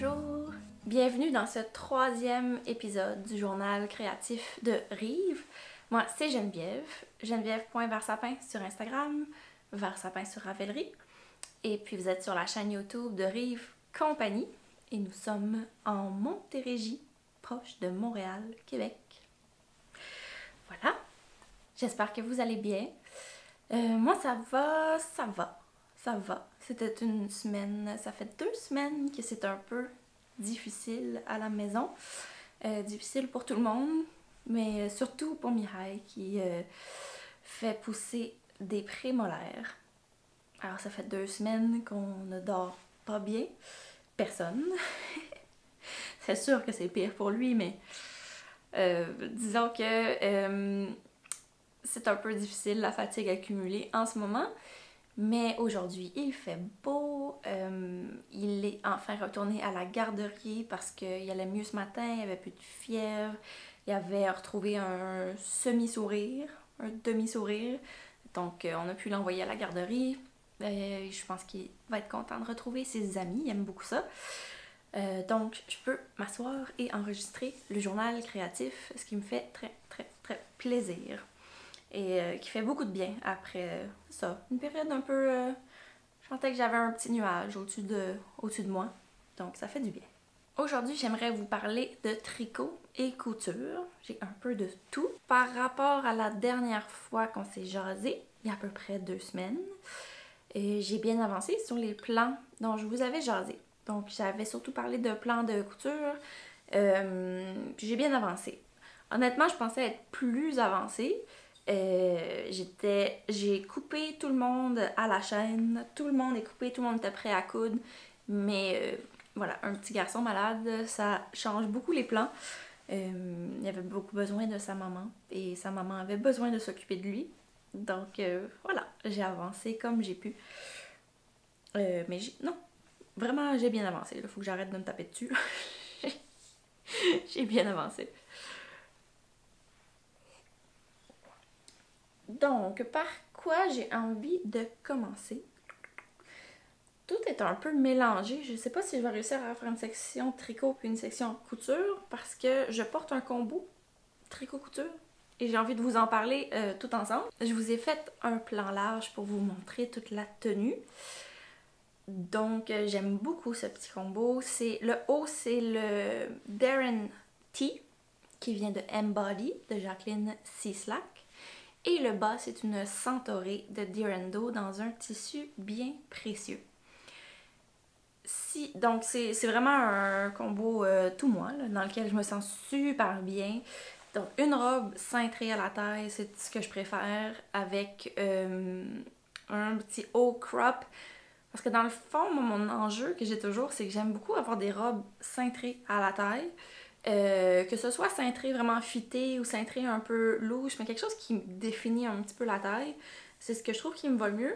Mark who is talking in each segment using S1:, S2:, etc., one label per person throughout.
S1: Bonjour! Bienvenue dans ce 3e épisode du journal créatif de Rive. Moi, c'est Geneviève, geneviève.versapin sur Instagram, versapin sur Ravelry. Et puis vous êtes sur la chaîne YouTube de Rive Compagnie et nous sommes en Montérégie, proche de Montréal, Québec. Voilà, j'espère que vous allez bien. Moi, ça va. C'était une semaine, ça fait 2 semaines que c'est un peu difficile à la maison. Difficile pour tout le monde, mais surtout pour Mireille qui fait pousser des prémolaires. Alors ça fait 2 semaines qu'on ne dort pas bien. Personne. C'est sûr que c'est pire pour lui, mais disons que c'est un peu difficile la fatigue accumulée en ce moment. Mais aujourd'hui, il fait beau, il est enfin retourné à la garderie parce qu'il allait mieux ce matin, il avait plus de fièvre, il avait retrouvé un semi-sourire, un demi-sourire. Donc on a pu l'envoyer à la garderie. Je pense qu'il va être content de retrouver ses amis, il aime beaucoup ça. Donc je peux m'asseoir et enregistrer le journal créatif, ce qui me fait très plaisir. Et qui fait beaucoup de bien après ça. Une période un peu... je sentais que j'avais un petit nuage au-dessus de moi, donc ça fait du bien. Aujourd'hui, j'aimerais vous parler de tricot et couture. J'ai un peu de tout. Par rapport à la dernière fois qu'on s'est jasé, il y a à peu près 2 semaines, j'ai bien avancé sur les plans dont je vous avais jasé. Donc j'avais surtout parlé de plans de couture, j'ai bien avancé. Honnêtement, je pensais être plus avancée. J'ai coupé tout le monde à la chaîne, tout le monde est coupé, tout le monde était prêt à coudre, mais voilà, un petit garçon malade, ça change beaucoup les plans. Il avait beaucoup besoin de sa maman et sa maman avait besoin de s'occuper de lui, donc voilà, j'ai avancé comme j'ai pu. Mais non, vraiment j'ai bien avancé, il faut que j'arrête de me taper dessus. J'ai bien avancé. Donc, par quoi j'ai envie de commencer? Tout est un peu mélangé. Je ne sais pas si je vais réussir à faire une section tricot puis une section couture parce que je porte un combo tricot-couture et j'ai envie de vous en parler tout ensemble. Je vous ai fait un plan large pour vous montrer toute la tenue. Donc, j'aime beaucoup ce petit combo. Le haut, c'est le Darren T qui vient de Embody de Jacqueline Cislac. Et le bas, c'est une Centaurée de Direndo dans un tissu bien précieux. Donc, c'est vraiment un combo tout moi, là, dans lequel je me sens super bien. Donc, une robe cintrée à la taille, c'est ce que je préfère, avec un petit haut crop. Parce que dans le fond, mon enjeu que j'ai toujours, c'est que j'aime beaucoup avoir des robes cintrées à la taille. Que ce soit cintré vraiment fité ou cintré un peu louche, mais quelque chose qui me définit un petit peu la taille, c'est ce que je trouve qui me va le mieux.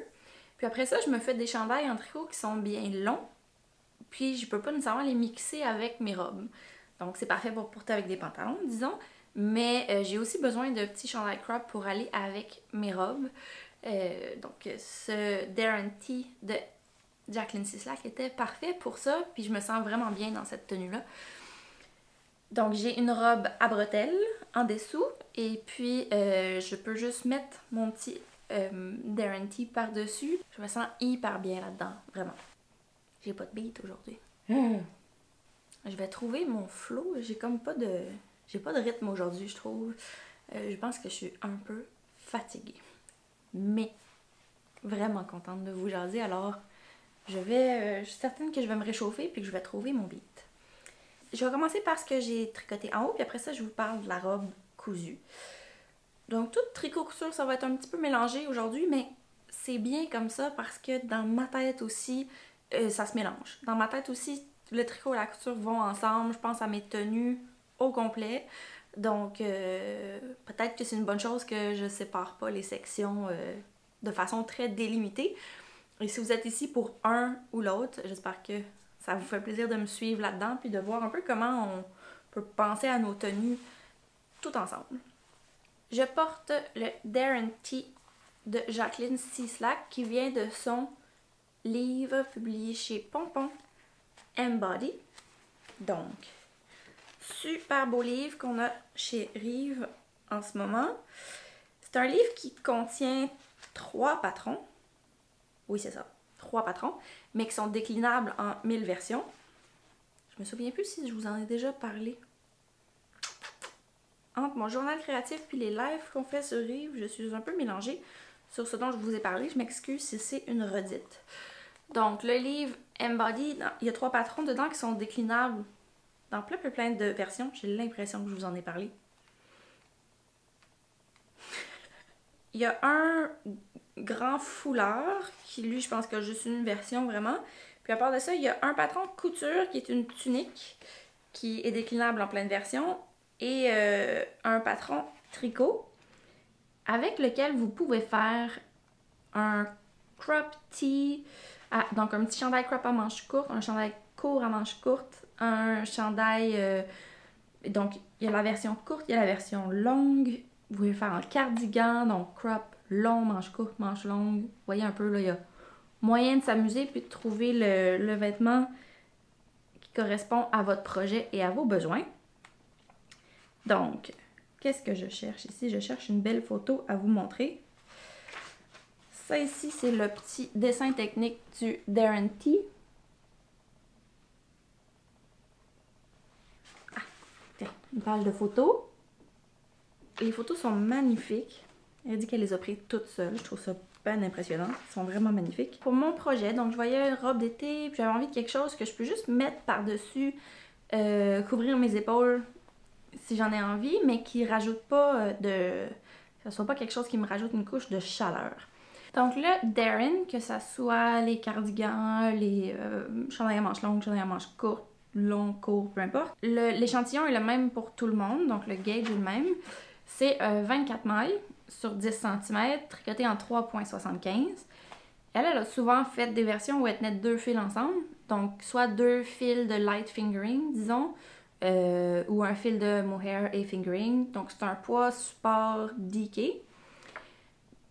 S1: Puis après ça, je me fais des chandails en tricot qui sont bien longs, puis je peux pas nécessairement les mixer avec mes robes. Donc c'est parfait pour porter avec des pantalons, disons, mais j'ai aussi besoin de petits chandails crop pour aller avec mes robes. Donc ce Darren T de Jacqueline Cislac était parfait pour ça, puis je me sens vraiment bien dans cette tenue-là. Donc j'ai une robe à bretelles en dessous et puis je peux juste mettre mon petit Darren T par-dessus. Je me sens hyper bien là-dedans, vraiment. J'ai pas de beat aujourd'hui. Je vais trouver mon flow, j'ai pas de rythme aujourd'hui, je trouve. Je pense que je suis un peu fatiguée. Mais vraiment contente de vous jaser, alors je suis certaine que je vais me réchauffer puis que je vais trouver mon beat. Je vais commencer par ce que j'ai tricoté en haut, puis après ça, je vous parle de la robe cousue. Donc, tout tricot-couture, ça va être un petit peu mélangé aujourd'hui, mais c'est bien comme ça parce que dans ma tête aussi, ça se mélange. Dans ma tête aussi, le tricot et la couture vont ensemble. Je pense à mes tenues au complet. Donc, peut-être que c'est une bonne chose que je sépare pas les sections de façon très délimitée. Et si vous êtes ici pour un ou l'autre, j'espère que ça vous fait plaisir de me suivre là-dedans puis de voir un peu comment on peut penser à nos tenues tout ensemble. Je porte le Darren T de Jacqueline Cislac qui vient de son livre publié chez Pompon, Embody. Donc, super beau livre qu'on a chez Rive en ce moment. C'est un livre qui contient 3 patrons. Oui, c'est ça, 3 patrons, mais qui sont déclinables en 1000 versions. Je me souviens plus si je vous en ai déjà parlé. Entre mon journal créatif puis les lives qu'on fait sur Rive, je suis un peu mélangée sur ce dont je vous ai parlé. Je m'excuse si c'est une redite. Donc, le livre Embody, il y a 3 patrons dedans qui sont déclinables dans plein de versions. J'ai l'impression que je vous en ai parlé. Il y a un grand foulard qui, lui, je pense que juste une version vraiment. Puis à part de ça, il y a un patron couture qui est une tunique qui est déclinable en plein de versions. Et un patron tricot avec lequel vous pouvez faire un crop tee, donc un petit chandail crop à manches courtes, un chandail court à manches courtes, un chandail, donc il y a la version courte, il y a la version longue, vous pouvez faire un cardigan, donc crop, long, manches courtes, manches longues, vous voyez un peu là, il y a moyen de s'amuser puis de trouver le vêtement qui correspond à votre projet et à vos besoins. Donc, qu'est-ce que je cherche ici? Je cherche une belle photo à vous montrer. Ça ici, c'est le petit dessin technique du Darren T. Ah, tiens, une page de photos. Les photos sont magnifiques. Elle dit qu'elle les a prises toutes seules. Je trouve ça bien impressionnant. Ils sont vraiment magnifiques. Pour mon projet, donc je voyais une robe d'été, puis j'avais envie de quelque chose que je peux juste mettre par-dessus, couvrir mes épaules si j'en ai envie, mais qui rajoute pas que ce soit pas quelque chose qui me rajoute une couche de chaleur. Donc là, Darren, que ça soit les cardigans, les chandails à manches longues, chandails à manches courtes, long, court, peu importe. L'échantillon est le même pour tout le monde, donc le gauge est le même. C'est 24 mailles sur 10 cm, tricoté en 3,75. Elle a souvent fait des versions où elle tenait 2 fils ensemble, donc soit 2 fils de light fingering, disons, ou un fil de mohair et fingering. Donc c'est un poids support DK.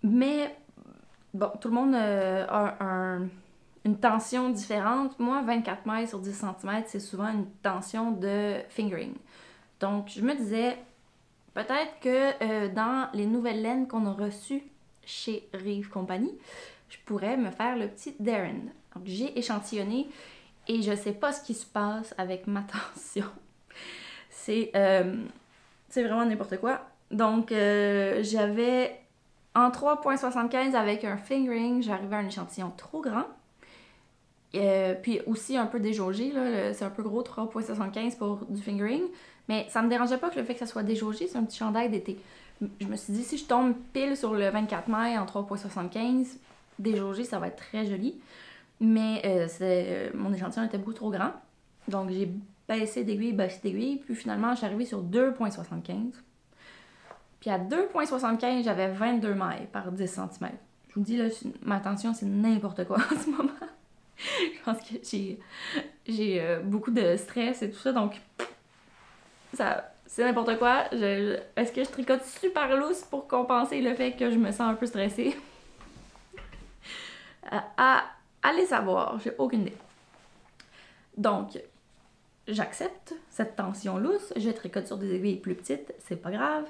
S1: Mais bon, tout le monde a une tension différente. Moi, 24 mailles sur 10 cm, c'est souvent une tension de fingering. Donc je me disais, peut-être que dans les nouvelles laines qu'on a reçues chez Rive Company, je pourrais me faire le petit Darren. Donc j'ai échantillonné et je sais pas ce qui se passe avec ma tension. C'est vraiment n'importe quoi. Donc, j'avais en 3,75 avec un fingering, j'arrivais à un échantillon trop grand. Puis aussi un peu déjaugé, c'est un peu gros, 3,75 pour du fingering. Mais ça me dérangeait pas que le fait que ça soit déjaugé, c'est un petit chandail d'été. Je me suis dit, si je tombe pile sur le 24 mailles en 3,75, déjaugé, ça va être très joli. Mais mon échantillon était beaucoup trop grand. Donc, j'ai baissé d'aiguille, puis finalement, je suis arrivée sur 2,75. Puis à 2,75, j'avais 22 mailles par 10 cm. Je vous dis, là, ma tension, c'est n'importe quoi en ce moment. Je pense que j'ai beaucoup de stress et tout ça, donc c'est n'importe quoi. Est-ce que je tricote super loose pour compenser le fait que je me sens un peu stressée? Allez savoir, j'ai aucune idée. Donc, j'accepte cette tension lousse, je tricote sur des aiguilles plus petites, c'est pas grave.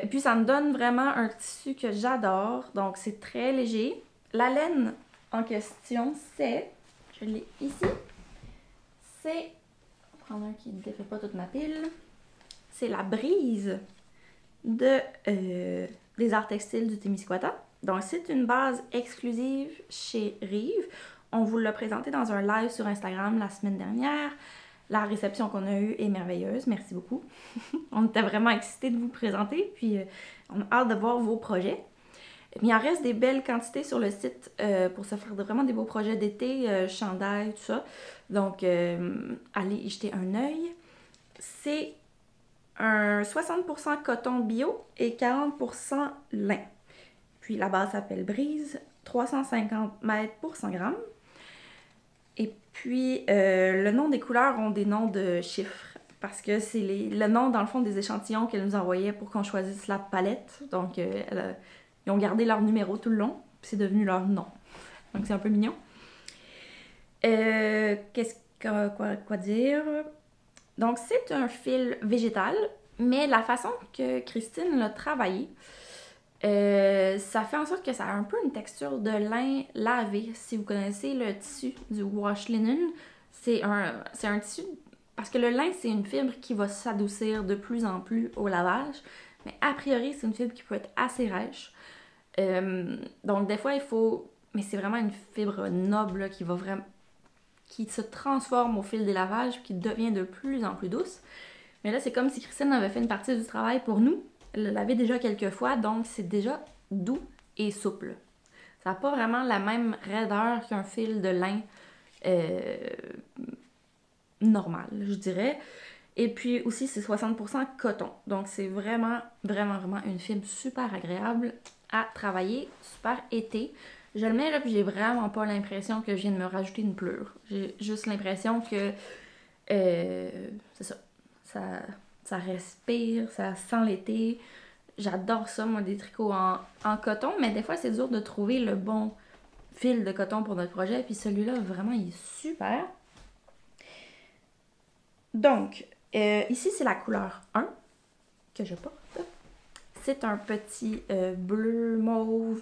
S1: Puis ça me donne vraiment un tissu que j'adore, donc c'est très léger. La laine en question, je l'ai ici, c'est, on va prendre un qui ne défait pas toute ma pile, c'est la brise des arts textiles du Témiscouata. Donc c'est une base exclusive chez Rive. On vous l'a présenté dans un live sur Instagram la semaine dernière. La réception qu'on a eue est merveilleuse, merci beaucoup. On était vraiment excités de vous présenter, puis on a hâte de voir vos projets. Il en reste des belles quantités sur le site pour se faire vraiment des beaux projets d'été, chandail, tout ça. Donc, allez y jeter un œil. C'est un 60% coton bio et 40% lin. Puis la base s'appelle Brise, 350 mètres pour 100 grammes. Et puis, le nom des couleurs ont des noms de chiffres parce que c'est le nom, dans le fond, des échantillons qu'elle nous envoyait pour qu'on choisisse la palette. Donc, ils ont gardé leur numéro tout le long, puis c'est devenu leur nom. Donc, c'est un peu mignon. Quoi dire? Donc, c'est un fil végétal, mais la façon que Christine l'a travaillé, ça fait en sorte que ça a un peu une texture de lin lavé. Si vous connaissez le tissu du wash linen, c'est un tissu... Parce que le lin, c'est une fibre qui va s'adoucir de plus en plus au lavage, mais a priori, c'est une fibre qui peut être assez rêche. Donc, des fois, il faut... Mais c'est vraiment une fibre noble là, qui va vraiment... qui se transforme au fil des lavages, qui devient de plus en plus douce. Mais là, c'est comme si Christine avait fait une partie du travail pour nous. Elle l'avait déjà quelques fois, donc c'est déjà doux et souple. Ça n'a pas vraiment la même raideur qu'un fil de lin normal, je dirais. Et puis aussi, c'est 60% coton. Donc c'est vraiment, vraiment, vraiment une fibre super agréable à travailler, super été. Je le mets là, puis j'ai vraiment pas l'impression que je viens de me rajouter une pleure. J'ai juste l'impression que... c'est ça respire, ça sent l'été. J'adore ça, moi, des tricots en coton, mais des fois, c'est dur de trouver le bon fil de coton pour notre projet. Puis celui-là, vraiment, il est super. Donc, ici, c'est la couleur 1 que je porte. C'est un petit bleu mauve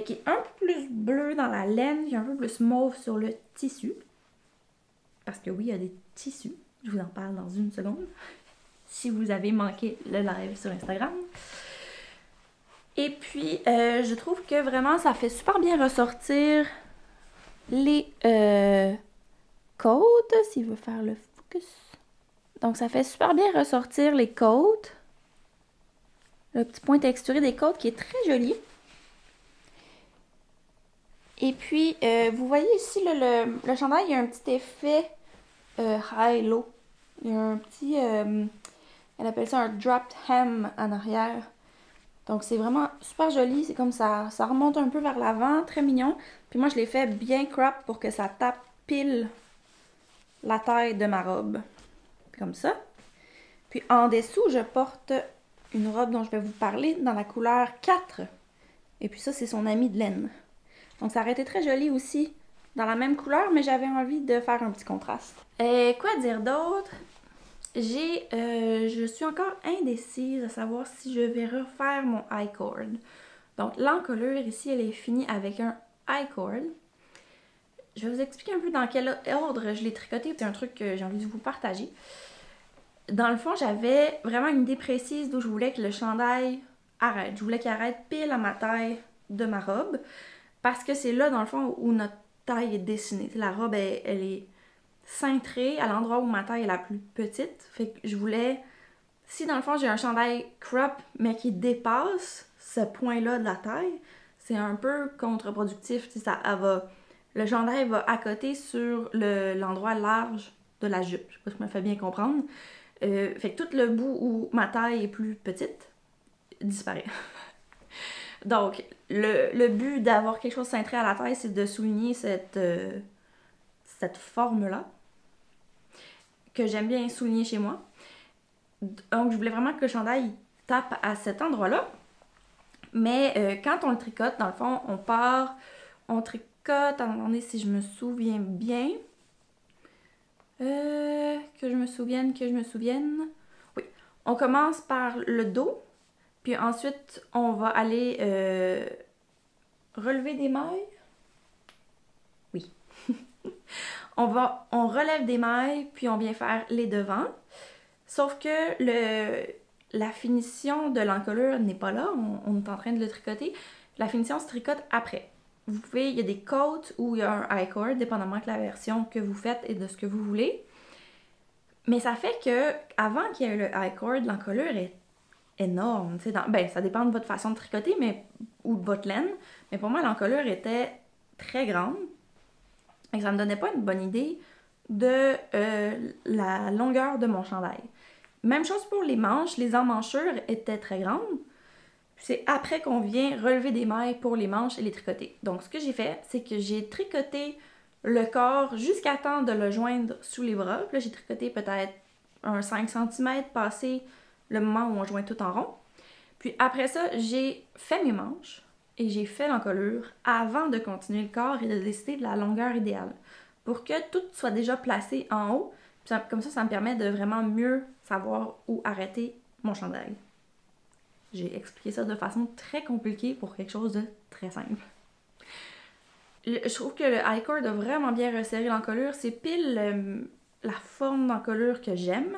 S1: qui est un peu plus bleu dans la laine, qui est un peu plus mauve sur le tissu. Parce que oui, il y a des tissus. Je vous en parle dans une seconde. Si vous avez manqué le live sur Instagram. Et puis, je trouve que vraiment, ça fait super bien ressortir les côtes, s'il veut faire le focus. Donc, ça fait super bien ressortir les côtes. Le petit point texturé des côtes qui est très joli. Et puis, vous voyez ici, là, le chandail, il y a un petit effet high-low. Il y a un petit... elle appelle ça un dropped hem en arrière. Donc, c'est vraiment super joli. C'est comme ça remonte un peu vers l'avant. Très mignon. Puis moi, je l'ai fait bien crop pour que ça tape pile la taille de ma robe. Comme ça. Puis en dessous, je porte une robe dont je vais vous parler dans la couleur 4. Et puis ça, c'est son ami de laine. Donc, ça aurait été très joli aussi dans la même couleur, mais j'avais envie de faire un petit contraste. Quoi dire d'autre? Je suis encore indécise à savoir si je vais refaire mon I-cord. Donc, l'encolure ici, elle est finie avec un I-cord. Je vais vous expliquer un peu dans quel ordre je l'ai tricoté. C'est un truc que j'ai envie de vous partager. Dans le fond, j'avais vraiment une idée précise d'où je voulais que le chandail arrête. Je voulais qu'il arrête pile à ma taille de ma robe. Parce que c'est là, dans le fond, où notre taille est dessinée. La robe, elle est cintrée à l'endroit où ma taille est la plus petite. Fait que je voulais... Si, dans le fond, j'ai un chandail crop, mais qui dépasse ce point-là de la taille, c'est un peu contre-productif. Ça, le chandail va accoter sur l'endroit large de la jupe. Je sais pas si je me fais bien comprendre. Fait que tout le bout où ma taille est plus petite disparaît. Donc, le but d'avoir quelque chose cintré à la taille, c'est de souligner cette forme-là, que j'aime bien souligner chez moi. Donc, je voulais vraiment que le chandail tape à cet endroit-là. Mais quand on le tricote, dans le fond, on tricote, attendez si je me souviens bien. Que je me souvienne. Oui, on commence par le dos. Puis ensuite, on va aller relever des mailles. Oui. on relève des mailles, puis on vient faire les devants. Sauf que la finition de l'encolure n'est pas là. On est en train de le tricoter. La finition se tricote après. Il y a des côtes où il y a un I-cord, dépendamment de la version que vous faites et de ce que vous voulez. Mais ça fait que avant qu'il y ait le I-cord, l'encolure est énorme. Ça dépend de votre façon de tricoter ou de votre laine. Mais pour moi, l'encolure était très grande. Et ça me donnait pas une bonne idée de la longueur de mon chandail. Même chose pour les manches. Les emmanchures étaient très grandes. C'est après qu'on vient relever des mailles pour les manches et les tricoter. Donc, ce que j'ai fait, c'est que j'ai tricoté le corps jusqu'à temps de le joindre sous les bras. Puis là, j'ai tricoté peut-être un 5 cm passé le moment où on joint tout en rond. Puis après ça, j'ai fait mes manches et j'ai fait l'encolure avant de continuer le corps et de décider de la longueur idéale. pour que tout soit déjà placé en haut. Puis comme ça me permet de vraiment mieux savoir où arrêter mon chandail. J'ai expliqué ça de façon très compliquée pour quelque chose de très simple. Je trouve que le I-cord a vraiment bien resserré l'encolure. C'est pile la forme d'encolure que j'aime.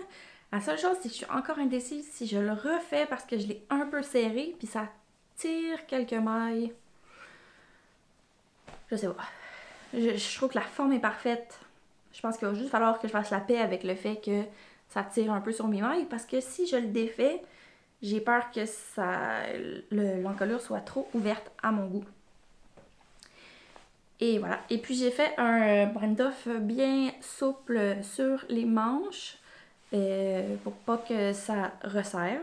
S1: La seule chose, c'est que je suis encore indécise si je le refais parce que je l'ai un peu serré, puis ça tire quelques mailles. Je sais pas. Je trouve que la forme est parfaite. Je pense qu'il va juste falloir que je fasse la paix avec le fait que ça tire un peu sur mes mailles, parce que si je le défais, j'ai peur que l'encolure soit trop ouverte à mon goût. Et voilà. Et puis j'ai fait un bind-off bien souple sur les manches pour pas que ça resserre.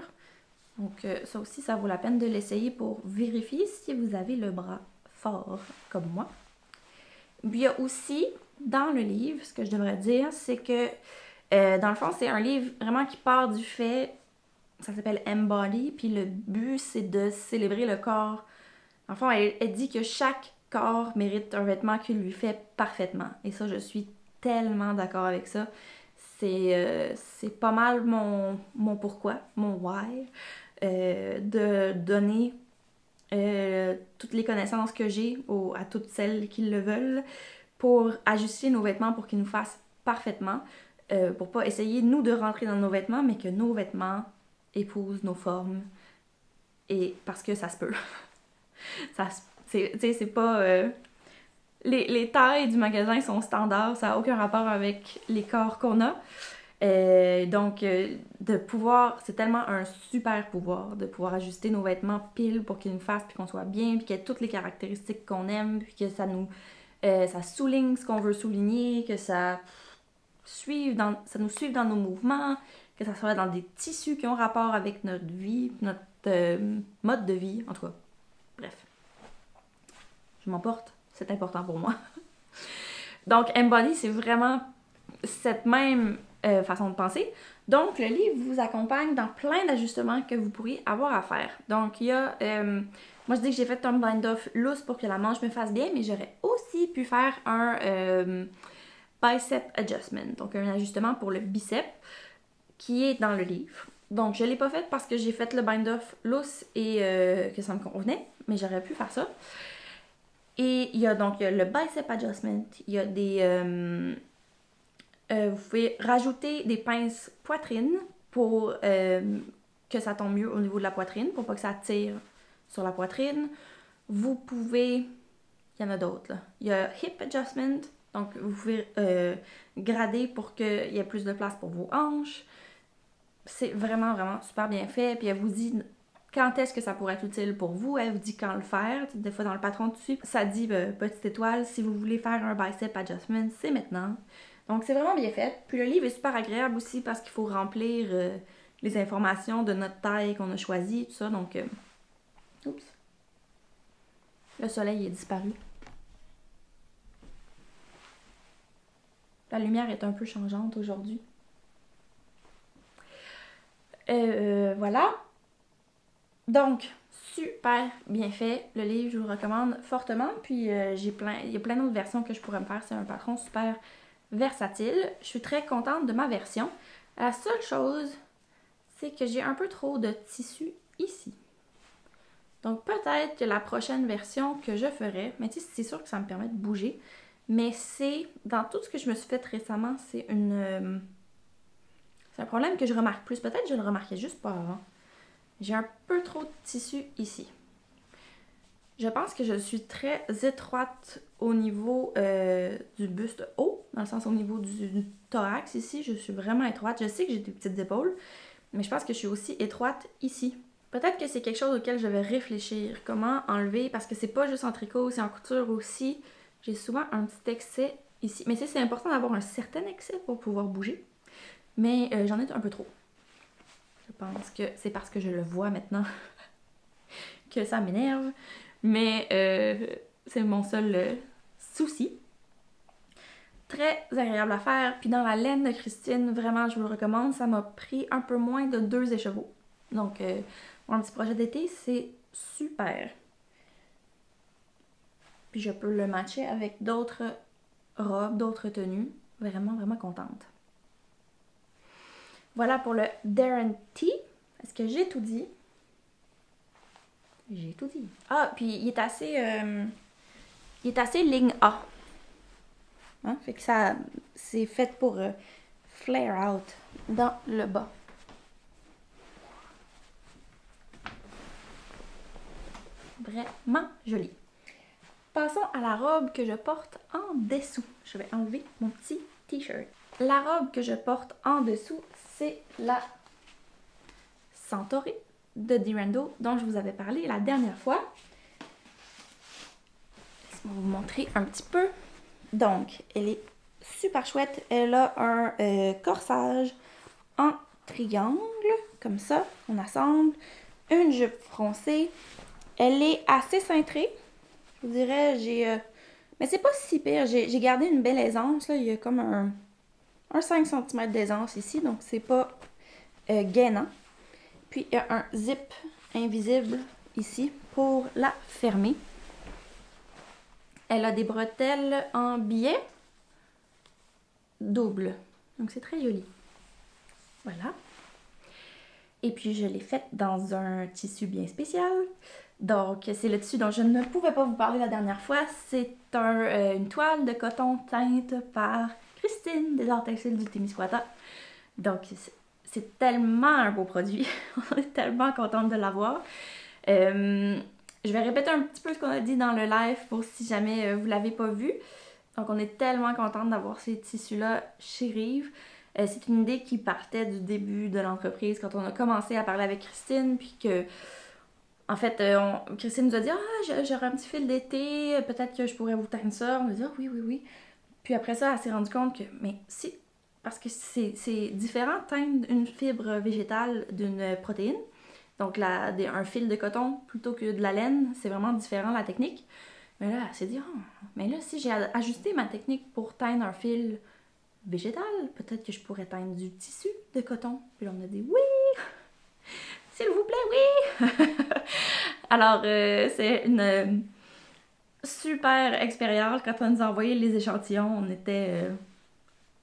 S1: Donc ça aussi, ça vaut la peine de l'essayer pour vérifier si vous avez le bras fort comme moi. Puis il y a aussi, dans le livre, ce que je devrais dire, c'est que dans le fond, c'est un livre vraiment qui part du fait, ça s'appelle Embody, puis le but, c'est de célébrer le corps. En fond, elle dit que chaque corps mérite un vêtement qui lui fait parfaitement. Et ça, je suis tellement d'accord avec ça. C'est pas mal mon pourquoi, mon why, de donner toutes les connaissances que j'ai à toutes celles qui le veulent pour ajuster nos vêtements pour qu'ils nous fassent parfaitement, pour pas essayer nous de rentrer dans nos vêtements, mais que nos vêtements épousent nos formes, et parce que ça se peut. C'est pas... les tailles du magasin sont standards, ça n'a aucun rapport avec les corps qu'on a. Donc, de pouvoir, c'est tellement un super pouvoir de pouvoir ajuster nos vêtements pile pour qu'ils nous fassent, puis qu'on soit bien, puis qu'il y ait toutes les caractéristiques qu'on aime, puis que ça souligne ce qu'on veut souligner, que ça nous suive dans nos mouvements, que ça soit dans des tissus qui ont rapport avec notre vie, notre mode de vie, en tout cas. Bref. Je m'emporte, c'est important pour moi. Donc, Embody, c'est vraiment cette même façon de penser. Donc, le livre vous accompagne dans plein d'ajustements que vous pourriez avoir à faire. Donc, il y a... moi, je dis que j'ai fait un bind-off loose pour que la manche me fasse bien, mais j'aurais aussi pu faire un bicep adjustment. Donc, un ajustement pour le bicep qui est dans le livre. Donc, je ne l'ai pas fait parce que j'ai fait le bind-off loose et que ça me convenait, mais j'aurais pu faire ça. Et il y a donc le bicep adjustment, il y a des... vous pouvez rajouter des pinces poitrine pour que ça tombe mieux au niveau de la poitrine, pour pas que ça tire sur la poitrine. Vous pouvez... Il y en a d'autres, là. Il y a hip adjustment, donc vous pouvez grader pour qu'il y ait plus de place pour vos hanches. C'est vraiment, vraiment super bien fait. Puis elle vous dit quand est-ce que ça pourrait être utile pour vous. Elle vous dit quand le faire. Des fois, dans le patron dessus, ça dit petite étoile, si vous voulez faire un bicep adjustment, c'est maintenant. Donc, c'est vraiment bien fait. Puis le livre est super agréable aussi parce qu'il faut remplir les informations de notre taille qu'on a choisie, tout ça. Donc, oups. Le soleil est disparu. La lumière est un peu changeante aujourd'hui. Voilà. Donc, super bien fait. Le livre, je vous le recommande fortement. Puis, il y a plein d'autres versions que je pourrais me faire. C'est un patron super versatile. Je suis très contente de ma version. La seule chose, c'est que j'ai un peu trop de tissu ici. Donc, peut-être que la prochaine version que je ferai, mais tu sais, c'est sûr que ça me permet de bouger, mais c'est, dans tout ce que je me suis fait récemment, c'est un problème que je remarque plus. Peut-être que je le remarquais juste pas avant. J'ai un peu trop de tissu ici. Je pense que je suis très étroite au niveau du buste haut, dans le sens au niveau du thorax ici. Je suis vraiment étroite. Je sais que j'ai des petites épaules, mais je pense que je suis aussi étroite ici. Peut-être que c'est quelque chose auquel je vais réfléchir. Comment enlever, parce que c'est pas juste en tricot, c'est en couture aussi. J'ai souvent un petit excès ici. Mais c'est important d'avoir un certain excès pour pouvoir bouger. Mais j'en ai un peu trop. Je pense que c'est parce que je le vois maintenant que ça m'énerve. Mais c'est mon seul souci. Très agréable à faire. Puis dans la laine de Christine, vraiment, je vous le recommande. Ça m'a pris un peu moins de 2 écheveaux. Donc, pour un petit projet d'été, c'est super. Puis je peux le matcher avec d'autres robes, d'autres tenues. Vraiment, vraiment contente. Voilà pour le Darren T. Est-ce que j'ai tout dit? J'ai tout dit. Ah, puis il est assez ligne A. Hein? Fait que ça, c'est fait pour flare out dans le bas. Vraiment joli. Passons à la robe que je porte en dessous. Je vais enlever mon petit t-shirt. La robe que je porte en dessous, c'est la Centauri de Durando dont je vous avais parlé la dernière fois. Laissez-moi vous montrer un petit peu. Donc, elle est super chouette. Elle a un corsage en triangle, comme ça. On assemble. Une jupe froncée. Elle est assez cintrée. Je vous dirais, mais c'est pas si pire. J'ai gardé une belle aisance. Là. Il y a comme un 5 cm d'aisance ici, donc c'est pas gainant. Puis il y a un zip invisible ici pour la fermer. Elle a des bretelles en biais double. Donc c'est très joli. Voilà. Et puis je l'ai faite dans un tissu bien spécial. Donc c'est le tissu dont je ne pouvais pas vous parler la dernière fois. C'est une toile de coton teinte par Christine des Arts Textiles du Témiscouata. Donc c'est tellement un beau produit. On est tellement contente de l'avoir. Je vais répéter un petit peu ce qu'on a dit dans le live pour si jamais vous ne l'avez pas vu. Donc on est tellement contente d'avoir ces tissus-là chez Rive. C'est une idée qui partait du début de l'entreprise quand on a commencé à parler avec Christine, puis que en fait, Christine nous a dit « Ah, j'aurai un petit fil d'été, peut-être que je pourrais vous teindre ça. » On a dit « Ah, oui, oui, oui. » Puis après ça, elle s'est rendue compte que, mais si, parce que c'est différent de teindre une fibre végétale d'une protéine. Donc, un fil de coton plutôt que de la laine, c'est vraiment différent la technique. Mais là, elle s'est dit « Ah, mais là, si j'ai ajusté ma technique pour teindre un fil végétal, peut-être que je pourrais teindre du tissu de coton. » Puis là, on a dit « Oui! S'il vous plaît, oui! » Alors, c'est une super expérience. Quand on nous a envoyé les échantillons, on était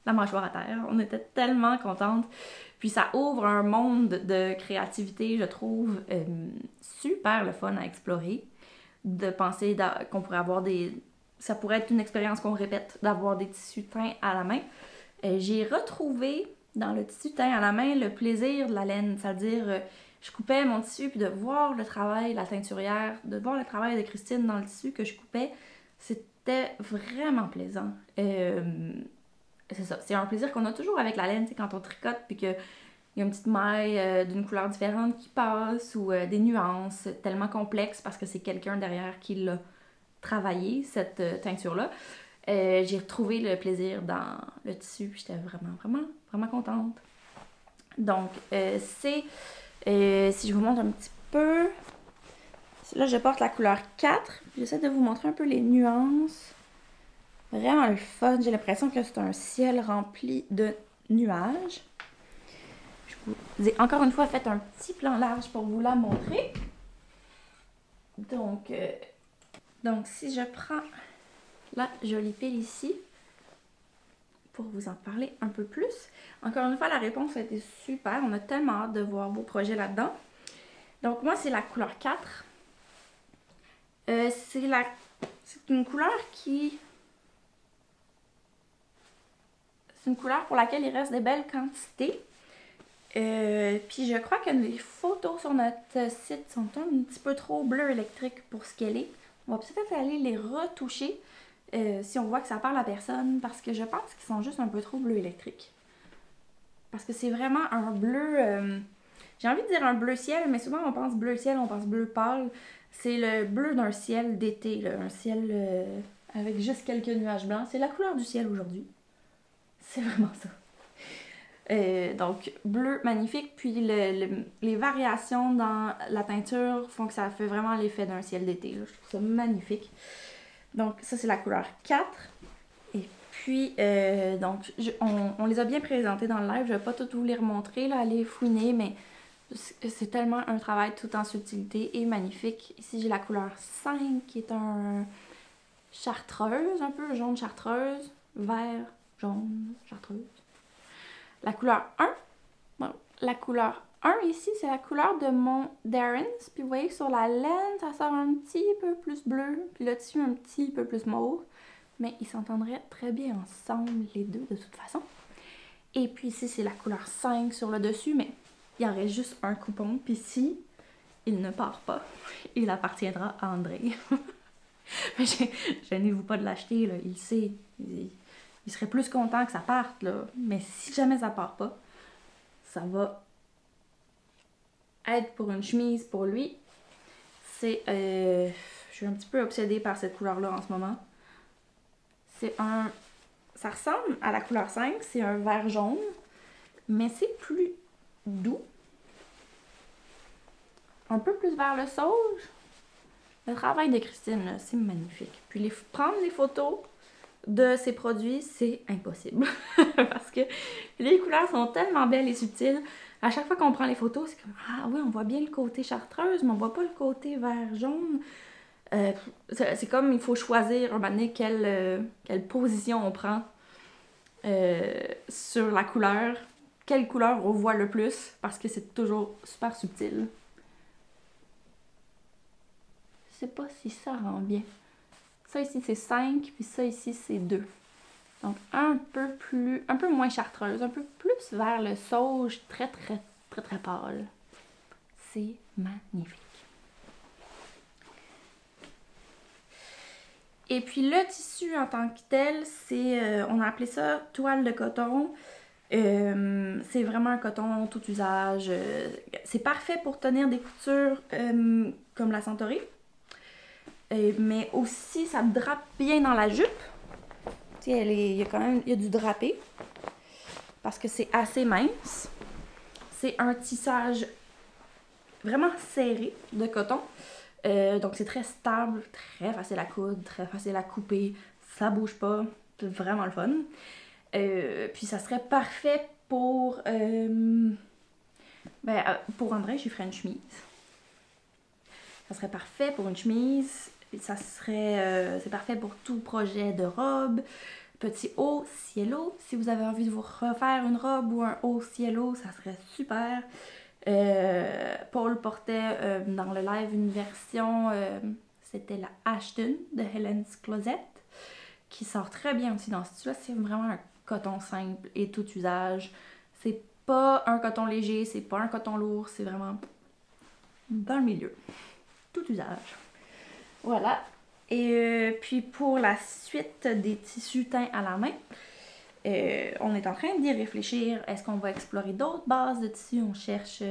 S1: la mâchoire à terre. On était tellement contentes. Puis ça ouvre un monde de créativité, je trouve, super le fun à explorer. De penser qu'on pourrait avoir ça pourrait être une expérience qu'on répète, d'avoir des tissus teints à la main. J'ai retrouvé dans le tissu teint à la main le plaisir de la laine, c'est-à-dire je coupais mon tissu puis de voir le travail, la teinturière, de voir le travail de Christine dans le tissu que je coupais, c'était vraiment plaisant. C'est ça, c'est un plaisir qu'on a toujours avec la laine, quand on tricote puis qu'il y a une petite maille d'une couleur différente qui passe ou des nuances tellement complexes parce que c'est quelqu'un derrière qui l'a travaillé, cette teinture-là. J'ai retrouvé le plaisir dans le tissu puis j'étais vraiment, vraiment, vraiment contente. Donc, si je vous montre un petit peu, là je porte la couleur 4. J'essaie de vous montrer un peu les nuances. Vraiment le fun. J'ai l'impression que c'est un ciel rempli de nuages. Je vous ai encore une fois fait un petit plan large pour vous la montrer. Donc si je prends la jolie pile ici, pour vous en parler un peu plus. Encore une fois, la réponse a été super. On a tellement hâte de voir vos projets là-dedans. Donc moi, c'est la couleur 4. C'est une couleur qui... C'est une couleur pour laquelle il reste des belles quantités. Puis je crois que les photos sur notre site sont un petit peu trop bleu électrique pour ce qu'elle est. On va peut-être aller les retoucher. Si on voit que ça parle à personne, parce que je pense qu'ils sont juste un peu trop bleu électrique. Parce que c'est vraiment un bleu, j'ai envie de dire un bleu ciel, mais souvent on pense bleu ciel, on pense bleu pâle. C'est le bleu d'un ciel d'été, un ciel avec juste quelques nuages blancs. C'est la couleur du ciel aujourd'hui. C'est vraiment ça. Donc bleu magnifique, puis les variations dans la teinture font que ça fait vraiment l'effet d'un ciel d'été. Je trouve ça magnifique. Donc, ça, c'est la couleur 4. Et puis, donc, on les a bien présentés dans le live. Je ne vais pas tout vous les remontrer, là, aller fouiner, mais c'est tellement un travail tout en subtilité et magnifique. Ici, j'ai la couleur 5, qui est un chartreuse, un peu jaune chartreuse. vert, jaune, chartreuse. La couleur 1, bon, la couleur 1 ici, c'est la couleur de mon Darren's. Puis vous voyez que sur la laine, ça sort un petit peu plus bleu. Puis le tissu un petit peu plus mauve. Mais ils s'entendraient très bien ensemble, les deux, de toute façon. Et puis ici, c'est la couleur 5 sur le dessus, mais il y aurait juste un coupon. Puis si il ne part pas, il appartiendra à André. Mais gênez-vous pas de l'acheter, là. Il sait. Il serait plus content que ça parte, là. Mais si jamais ça part pas, ça va être pour une chemise pour lui. C'est... je suis un petit peu obsédée par cette couleur-là en ce moment. C'est un... Ça ressemble à la couleur 5, c'est un vert jaune, mais c'est plus doux. Un peu plus vers le sauge. Le travail de Christine, c'est magnifique. Puis prendre les photos de ces produits, c'est impossible. Parce que les couleurs sont tellement belles et subtiles. À chaque fois qu'on prend les photos, c'est comme, ah oui, on voit bien le côté chartreuse, mais on voit pas le côté vert jaune. C'est comme, il faut choisir un moment donné quelle position on prend sur la couleur. Quelle couleur on voit le plus, parce que c'est toujours super subtil. Je sais pas si ça rend bien. Ça ici c'est 5, puis ça ici c'est 2. Donc un peu moins chartreuse, un peu plus vers le sauge, très pâle. C'est magnifique. Et puis le tissu en tant que tel, c'est, on a appelé ça toile de coton. C'est vraiment un coton tout usage. C'est parfait pour tenir des coutures comme la Centauri. Mais aussi, ça drape bien dans la jupe. Tu sais, il y a du drapé. Parce que c'est assez mince. C'est un tissage vraiment serré de coton. Donc c'est très stable, très facile à coudre, très facile à couper. Ça bouge pas. C'est vraiment le fun. Puis ça serait parfait pour André, je lui ferais une chemise. Ça serait parfait pour une chemise. C'est parfait pour tout projet de robe. Petit haut cielo. Si vous avez envie de vous refaire une robe ou un haut cielo, ça serait super. Paul portait dans le live une version, c'était la Ashton de Helen's Closet, qui sort très bien aussi dans ce style-là. C'est vraiment un coton simple et tout usage. C'est pas un coton léger, c'est pas un coton lourd, c'est vraiment dans le milieu. Tout usage. Voilà. Et puis pour la suite des tissus teints à la main, on est en train d'y réfléchir. Est-ce qu'on va explorer d'autres bases de tissus? On cherche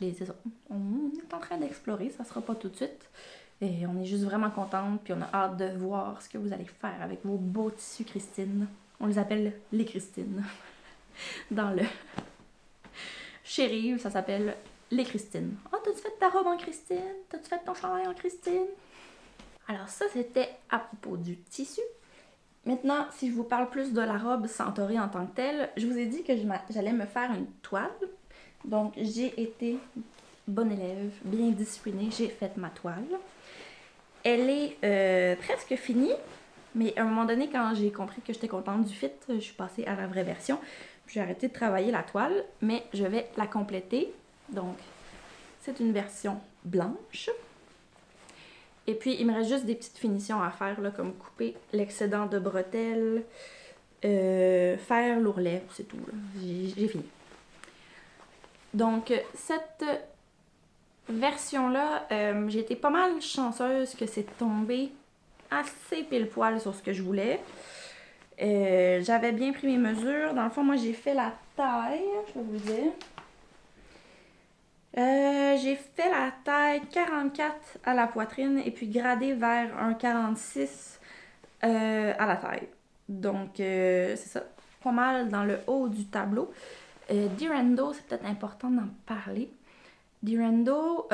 S1: des... On est en train d'explorer, ça sera pas tout de suite. Et on est juste vraiment contente, puis on a hâte de voir ce que vous allez faire avec vos beaux tissus Christine. On les appelle les Christine. Dans le... Chez Rive, ça s'appelle les Christine. Ah, t'as-tu fait ta robe en Christine? T'as-tu fait ton chandail en Christine? Alors ça, c'était à propos du tissu. Maintenant, si je vous parle plus de la robe Centauri en tant que telle, je vous ai dit que j'allais me faire une toile. Donc, j'ai été bonne élève, bien disciplinée, j'ai fait ma toile. Elle est presque finie, mais à un moment donné, quand j'ai compris que j'étais contente du fit, je suis passée à la vraie version. J'ai arrêté de travailler la toile, mais je vais la compléter. Donc, c'est une version blanche. Et puis, il me reste juste des petites finitions à faire, là, comme couper l'excédent de bretelles, faire l'ourlet, c'est tout. J'ai fini. Donc, cette version-là, j'ai été pas mal chanceuse que c'est tombé assez pile-poil sur ce que je voulais. J'avais bien pris mes mesures. Dans le fond, moi, j'ai fait la taille, je vais vous le dire. J'ai fait la taille 44 à la poitrine et puis gradé vers un 46 à la taille. Donc, c'est ça. Pas mal dans le haut du tableau. Durando, c'est peut-être important d'en parler. Durando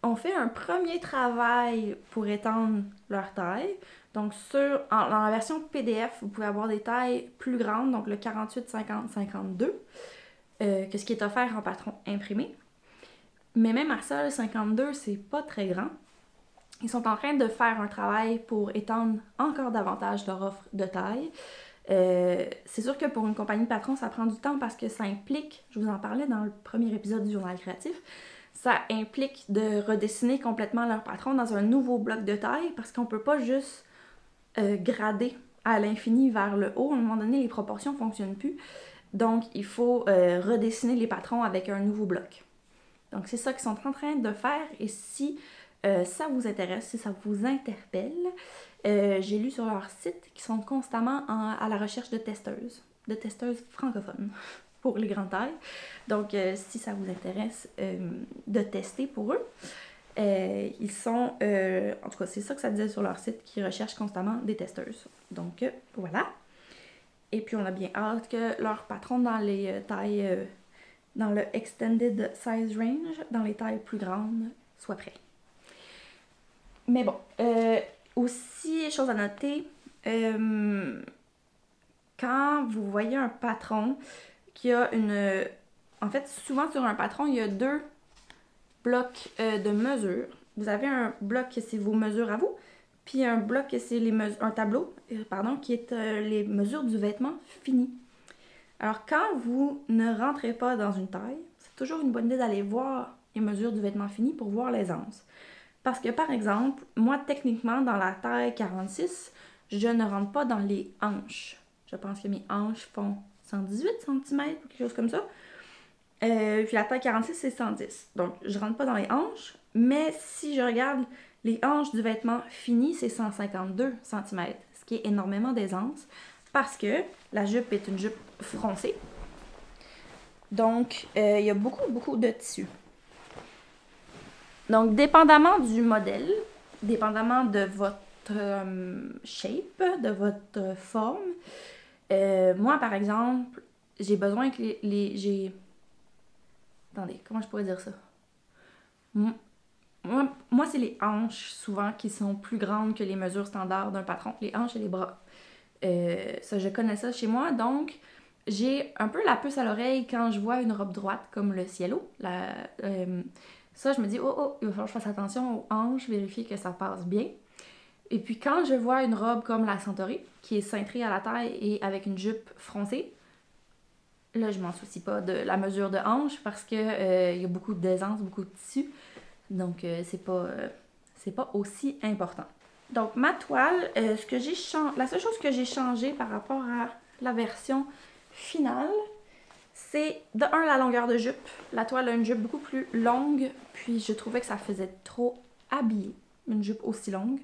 S1: ont fait un premier travail pour étendre leur taille. Donc, dans la version PDF, vous pouvez avoir des tailles plus grandes, donc le 48, 50, 52, que ce qui est offert en patron imprimé. Mais même à ça, le 52, c'est pas très grand. Ils sont en train de faire un travail pour étendre encore davantage leur offre de taille. C'est sûr que pour une compagnie patron, ça prend du temps parce que ça implique, je vous en parlais dans le premier épisode du journal créatif, ça implique de redessiner complètement leur patron dans un nouveau bloc de taille parce qu'on peut pas juste grader à l'infini vers le haut. À un moment donné, les proportions ne fonctionnent plus. Donc, il faut redessiner les patrons avec un nouveau bloc. Donc, c'est ça qu'ils sont en train de faire. Et si ça vous intéresse, si ça vous interpelle, j'ai lu sur leur site qu'ils sont constamment à la recherche de testeuses francophones pour les grandes tailles. Donc, si ça vous intéresse de tester pour eux, ils sont, en tout cas, c'est ça que ça disait sur leur site, qu'ils recherchent constamment des testeuses. Donc, voilà. Et puis, on a bien hâte que leur patron dans les tailles, dans le Extended Size Range, dans les tailles plus grandes, soit prêt. Mais bon, aussi, chose à noter, quand vous voyez un patron qui a une... En fait, souvent sur un patron, il y a deux blocs de mesure. Vous avez un bloc que c'est vos mesures à vous, puis un bloc que c'est un tableau, qui est les mesures du vêtement fini. Alors, quand vous ne rentrez pas dans une taille, c'est toujours une bonne idée d'aller voir les mesures du vêtement fini pour voir l'aisance. Parce que, par exemple, moi, techniquement, dans la taille 46, je ne rentre pas dans les hanches. Je pense que mes hanches font 118 cm ou quelque chose comme ça. Puis la taille 46, c'est 110. Donc, je rentre pas dans les hanches. Mais si je regarde les hanches du vêtement fini, c'est 152 cm, ce qui est énormément d'aisance. Parce que la jupe est une jupe froncée. Donc, il y a beaucoup de tissu. Donc, dépendamment du modèle, dépendamment de votre shape, de votre forme, moi, par exemple, j'ai besoin que Attendez, comment je pourrais dire ça? Moi, c'est les hanches, souvent, qui sont plus grandes que les mesures standards d'un patron. Les hanches et les bras. Ça, je connais ça chez moi, donc j'ai un peu la puce à l'oreille quand je vois une robe droite comme le cielo. Ça, je me dis, oh, il va falloir que je fasse attention aux hanches, vérifier que ça passe bien. Et puis quand je vois une robe comme la Centauri, qui est cintrée à la taille et avec une jupe froncée, là, je m'en soucie pas de la mesure de hanche parce que y a beaucoup d'aisance, beaucoup de tissu. Donc, c'est pas aussi important. Donc, ma toile, la seule chose que j'ai changé par rapport à la version finale, c'est de un, la longueur de jupe. La toile a une jupe beaucoup plus longue, puis je trouvais que ça faisait trop habillé, une jupe aussi longue.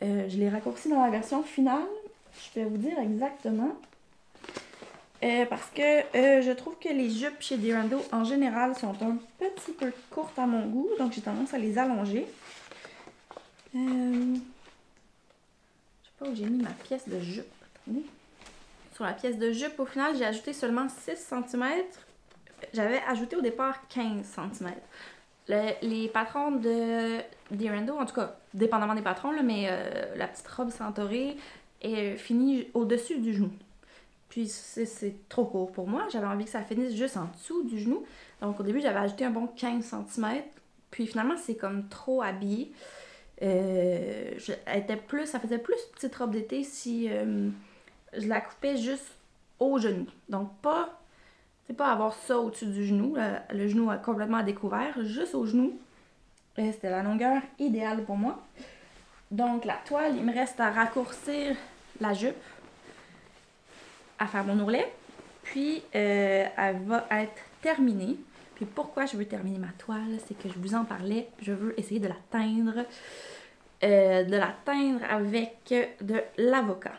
S1: Je l'ai raccourci dans la version finale. Je vais vous dire exactement. Parce que je trouve que les jupes chez Durando, en général, sont un petit peu courtes à mon goût, donc j'ai tendance à les allonger. Je sais pas où j'ai mis ma pièce de jupe. Attendez. Sur la pièce de jupe, au final, j'ai ajouté seulement 6 cm. J'avais ajouté au départ 15 cm. Les patrons de Durando, en tout cas, dépendamment des patrons, là, mais la petite robe Centauri est finie au-dessus du genou. Puis c'est trop court pour moi. J'avais envie que ça finisse juste en dessous du genou. Donc au début, j'avais ajouté un bon 15 cm. Puis finalement, c'est comme trop habillé. Ça faisait plus petite robe d'été si je la coupais juste au genou. Donc pas avoir ça au-dessus du genou, le genou complètement à découvert, juste au genou. C'était la longueur idéale pour moi. Donc la toile, il me reste à raccourcir la jupe, à faire mon ourlet, puis elle va être terminée. Puis pourquoi je veux terminer ma toile, c'est que je vous en parlais, je veux essayer de la teindre. Avec de l'avocat.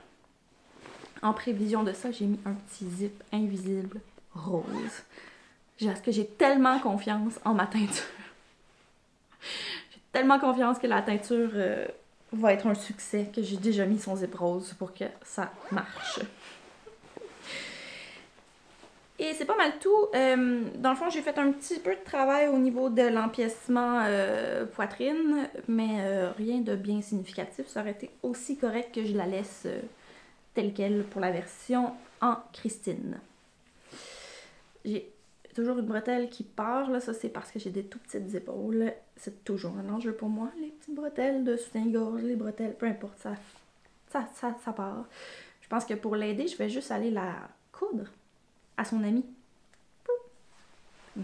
S1: En prévision de ça, j'ai mis un petit zip invisible rose. Parce que j'ai tellement confiance en ma teinture. J'ai tellement confiance que la teinture va être un succès que j'ai déjà mis son zip rose pour que ça marche. Et c'est pas mal tout. Dans le fond, j'ai fait un petit peu de travail au niveau de l'empiècement poitrine, mais rien de bien significatif. Ça aurait été aussi correct que je la laisse telle quelle pour la version en Christine. toujours une bretelle qui part, là, ça c'est parce que j'ai des tout petites épaules. C'est toujours un enjeu pour moi, les petites bretelles de soutien-gorge, les bretelles, peu importe, ça part. Je pense que pour l'aider, je vais juste aller la coudre à son ami.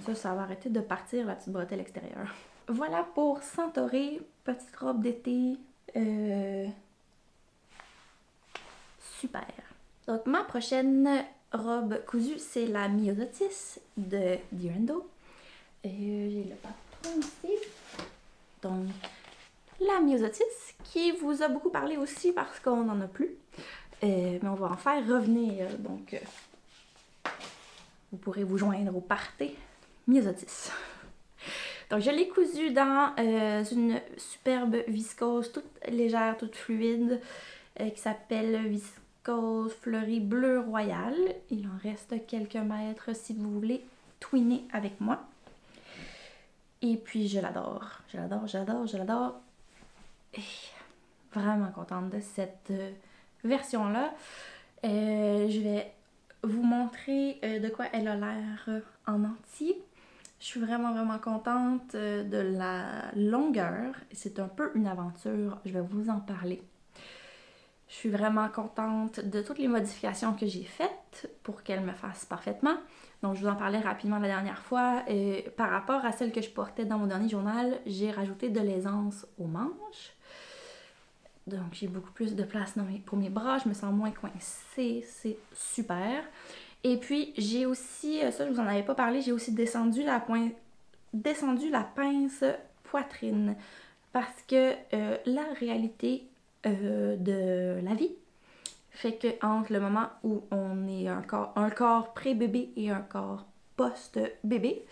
S1: Comme ça va arrêter de partir la petite bretelle extérieure. Voilà pour Centaurée, petite robe d'été. Super. Donc ma prochaine robe cousue, c'est la Myosotis de Durando. J'ai le patron ici. Donc la Myosotis qui vous a beaucoup parlé aussi parce qu'on n'en a plus. Mais on va en faire revenir. Donc vous pourrez vous joindre au party Myosotis. Donc je l'ai cousue dans une superbe viscose toute légère, toute fluide qui s'appelle Viscose Fleurie Bleu Royal. Il en reste quelques mètres si vous voulez twinner avec moi. Et puis je l'adore, je l'adore, je l'adore, je l'adore. Vraiment contente de cette version-là. Je vais vous montrer de quoi elle a l'air en entier. Je suis vraiment contente de la longueur. C'est un peu une aventure, je vais vous en parler. Je suis vraiment contente de toutes les modifications que j'ai faites pour qu'elle me fasse parfaitement. Donc je vous en parlais rapidement la dernière fois. Par rapport à celle que je portais dans mon dernier journal, j'ai rajouté de l'aisance aux manches. Donc j'ai beaucoup plus de place pour mes bras, je me sens moins coincée, c'est super. Et puis j'ai aussi, ça je vous en avais pas parlé, j'ai aussi descendu la pince poitrine. Parce que la réalité de la vie fait que entre le moment où on est un corps pré-bébé et un corps post-bébé,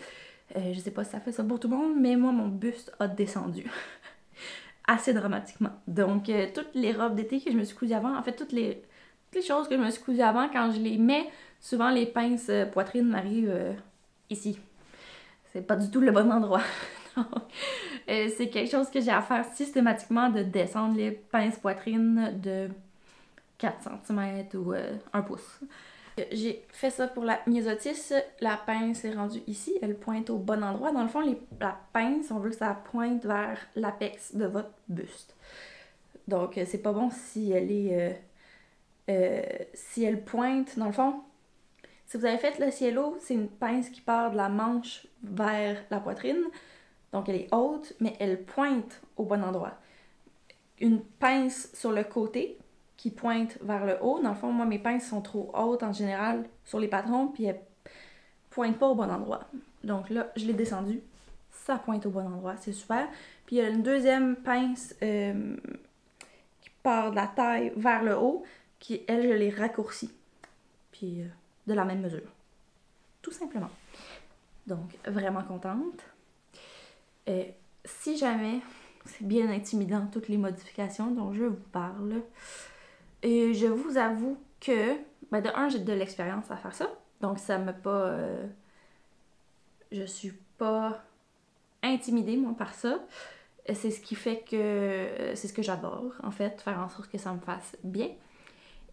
S1: je sais pas si ça fait ça pour tout le monde, mais moi mon buste a descendu assez dramatiquement. Donc toutes les robes d'été que je me suis cousue avant, en fait toutes les choses que je me suis cousue avant, quand je les mets, souvent les pinces poitrine m'arrivent ici. C'est pas du tout le bon endroit. C'est quelque chose que j'ai à faire systématiquement, de descendre les pinces poitrine de 4 cm ou 1 pouce. J'ai fait ça pour la Myosotis. La pince est rendue ici, elle pointe au bon endroit. Dans le fond, la pince, on veut que ça pointe vers l'apex de votre buste. Donc c'est pas bon si elle est si elle pointe, dans le fond. Si vous avez fait le cielo, c'est une pince qui part de la manche vers la poitrine. Donc elle est haute, mais elle pointe au bon endroit. Une pince sur le côté qui pointe vers le haut. Dans le fond, moi, mes pinces sont trop hautes en général sur les patrons, puis elles pointent pas au bon endroit. Donc là, je l'ai descendu. Ça pointe au bon endroit, c'est super. Puis il y a une deuxième pince qui part de la taille vers le haut, qui, elle, je l'ai raccourcie. Puis de la même mesure. Tout simplement. Donc, vraiment contente. Si jamais, c'est bien intimidant toutes les modifications dont je vous parle, et je vous avoue que, ben de un, j'ai de l'expérience à faire ça, donc ça m'a pas, je suis pas intimidée moi par ça. C'est ce qui fait que, c'est ce que j'adore en fait, faire en sorte que ça me fasse bien.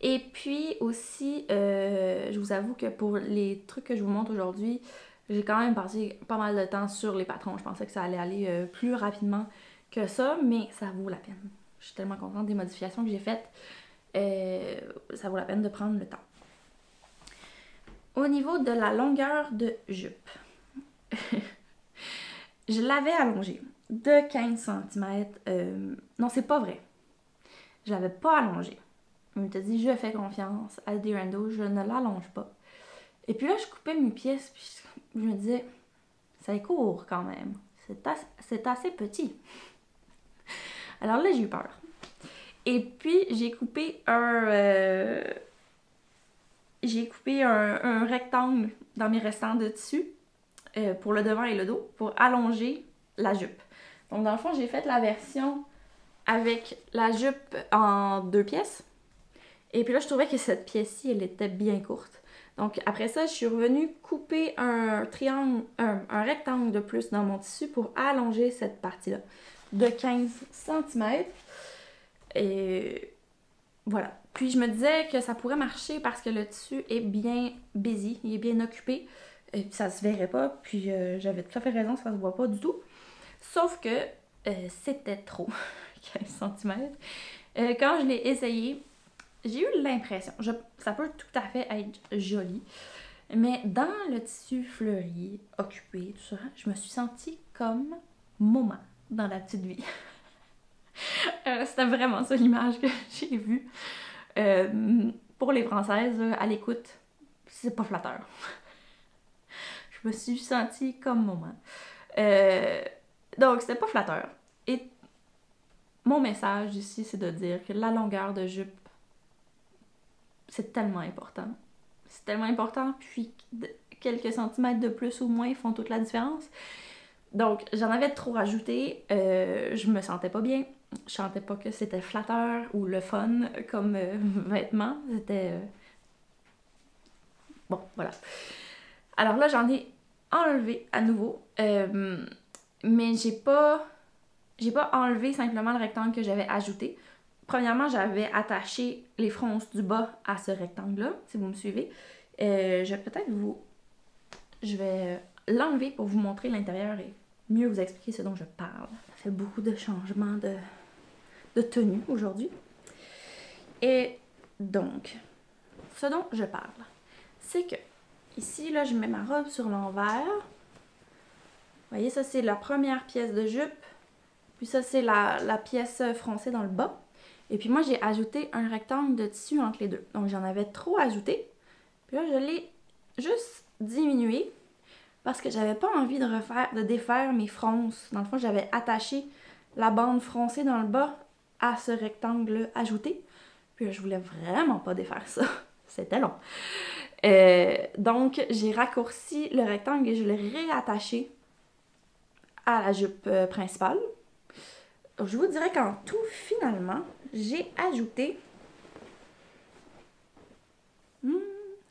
S1: Et puis aussi, je vous avoue que pour les trucs que je vous montre aujourd'hui, j'ai quand même passé pas mal de temps sur les patrons. Je pensais que ça allait aller plus rapidement que ça, mais ça vaut la peine. Je suis tellement contente des modifications que j'ai faites. Ça vaut la peine de prendre le temps. Au niveau de la longueur de jupe, je l'avais allongée de 15 cm. Non, c'est pas vrai. Je l'avais pas allongée. Je m'étais dit, je fais confiance à Durando, je ne l'allonge pas. Et puis là, je coupais mes pièces, puis je me disais, ça est court quand même. C'est assez petit. Alors là, j'ai eu peur. Et puis, j'ai coupé un rectangle dans mes restants de tissu pour le devant et le dos, pour allonger la jupe. Donc, dans le fond, j'ai fait la version avec la jupe en 2 pièces. Et puis là, je trouvais que cette pièce-ci, elle était bien courte. Donc après ça, je suis revenue couper un rectangle de plus dans mon tissu pour allonger cette partie-là de 15 cm. Et voilà. Puis je me disais que ça pourrait marcher parce que le tissu est bien busy, il est bien occupé. Et puis ça se verrait pas, puis j'avais tout à fait raison, ça se voit pas du tout. Sauf que c'était trop, 15 cm. Quand je l'ai essayé, j'ai eu l'impression, ça peut tout à fait être joli, mais dans le tissu fleuri, occupé, tout ça, je me suis sentie comme Maman dans La Petite Vie. C'était vraiment ça l'image que j'ai vue. Pour les Françaises, à l'écoute, c'est pas flatteur. Je me suis sentie comme Maman. Donc, c'était pas flatteur. Et mon message ici, c'est de dire que la longueur de jupe, c'est tellement important. C'est tellement important, puis quelques centimètres de plus ou moins font toute la différence. Donc, j'en avais trop rajouté, je me sentais pas bien, je sentais pas que c'était flatteur ou le fun comme vêtement, c'était... Bon, voilà. Alors là, j'en ai enlevé à nouveau, mais j'ai pas enlevé simplement le rectangle que j'avais ajouté. Premièrement, j'avais attaché les fronces du bas à ce rectangle-là, si vous me suivez. Je vais l'enlever pour vous montrer l'intérieur et mieux vous expliquer ce dont je parle. Ça fait beaucoup de changements de tenue aujourd'hui. Et donc, ce dont je parle, c'est que ici, là, je mets ma robe sur l'envers. Vous voyez, ça, c'est la première pièce de jupe. Puis ça, c'est la pièce froncée dans le bas. Et puis moi, j'ai ajouté un rectangle de tissu entre les deux. Donc, j'en avais trop ajouté. Puis là, je l'ai juste diminué parce que j'avais pas envie de défaire mes fronces. Dans le fond, j'avais attaché la bande froncée dans le bas à ce rectangle ajouté. Puis là, je voulais vraiment pas défaire ça. C'était long. Donc, j'ai raccourci le rectangle et je l'ai réattaché à la jupe principale. Je vous dirais qu'en tout, finalement, j'ai ajouté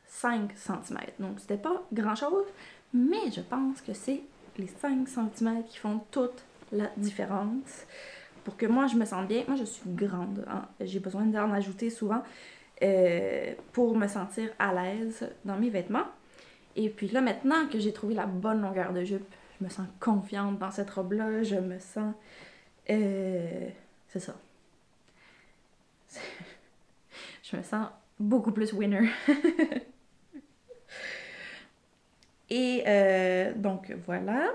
S1: 5 cm. Donc, c'était pas grand-chose, mais je pense que c'est les 5 cm qui font toute la différence. Pour que moi, je me sente bien. Moi, je suis grande. Hein? J'ai besoin d'en ajouter souvent pour me sentir à l'aise dans mes vêtements. Et puis là, maintenant que j'ai trouvé la bonne longueur de jupe, je me sens confiante dans cette robe-là. Je me sens... c'est ça. Je me sens beaucoup plus winner. Et donc voilà.